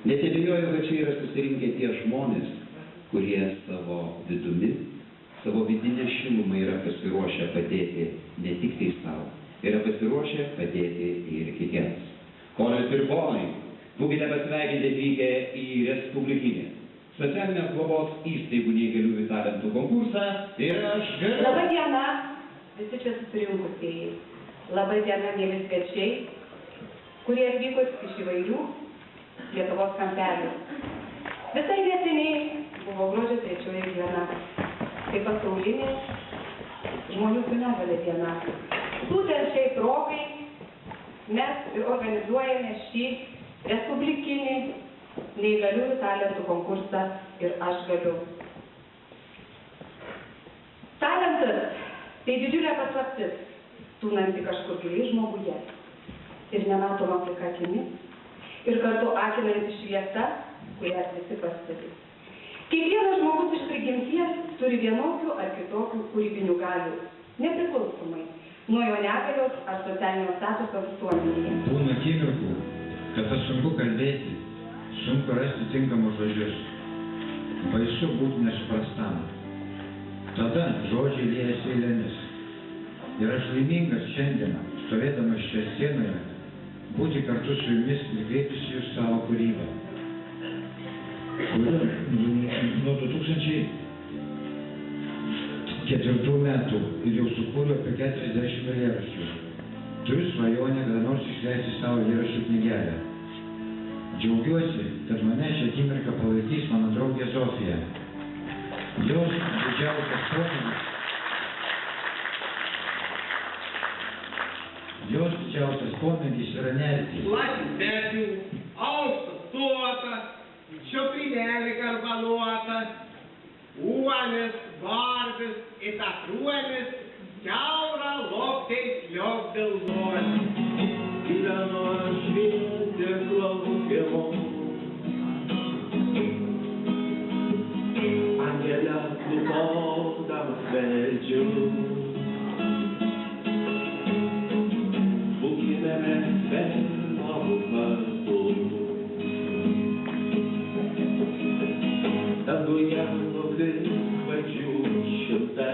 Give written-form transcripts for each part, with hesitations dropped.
Net abejoju, kad čia yra susirinkę tie žmonės, kurie savo vidumi, savo vidinę šilumą yra pasiruošę padėti ne tik tai savo, yra pasiruošę padėti ir kitiems. Ponios ir ponai, būkite pasveikinti atvykę į Respublikinį socialinės globos įstaigų neįgaliųjų talentų konkursą ir aš galiu. Labą dieną, visi čia susirinkusieji. Labą dieną, mėly svečiai, kurie atvykus iš įvairių Lietuvos kampelių. Visai neseniai buvo gruodžio 3 diena, tai pasaulinė žmonių su negalia diena. Būtent šiai progai mes ir organizuojame šį Respublikinį neįgaliųjų talentų konkursą ir aš galiu. Talentas tai didžiulė paslaptis, tūnanti kažkur giliai žmoguje ir nematoma plika akimi ir kartu akinanti šviesa, kurią visi pastebi. Kiekvienas žmogus iš prigimties turi vienokių ar kitokių kūrybinių galių, nepriklausomai nuo jo negalios ar socialinio statuso visuomenėje. Būna akimirkų, kada sunku kalbėti, sunku rasti tinkamus žodžius, baisu būti nesuprastam. Tada žodžiai liejasi eilėmis. Ir aš laimingas šiandieną, stovėdamas čia scenoje, būti kartu su jumis ir kreiptis jūs savo kūrybą. Nuo 2004 metų ir jau sukūriau apie 40 eilėraščių. Turiu svajonę kada nors išleisti savo eilėraščių knygelę. Džiaugiuosi, kad mane šią akimirką palaikys mano draugė Zofija. Jos didžiausias pomėgis. Jos didžiausias pomėgis yra nerti. Lašisekių, aukštas suota, šiopinėlė garbanuota, uolis, varvis, įtakruolis, kiaura loptais liogdilnuolis. Gyvenu aš švietiklų gėlų. Angelę nupodamas vedžiu. Būkime mes vėlavų kartu. Danguje nukris žvaigždžių šimtai.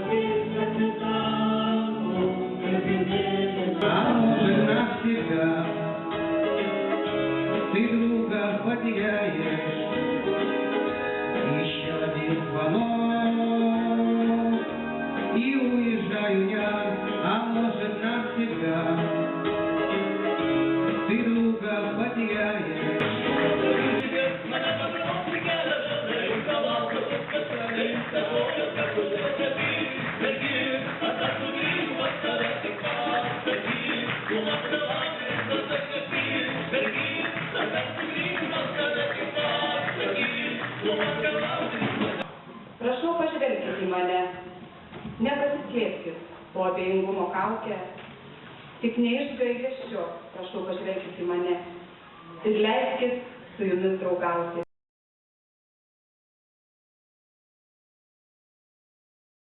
Thank you. Prašau pažvelkite į mane, nepasislėpkit po abejingumo kaukę, tik ne iš gailesčio, prašau pažvelkite į mane ir leiskit su jumis draugauti.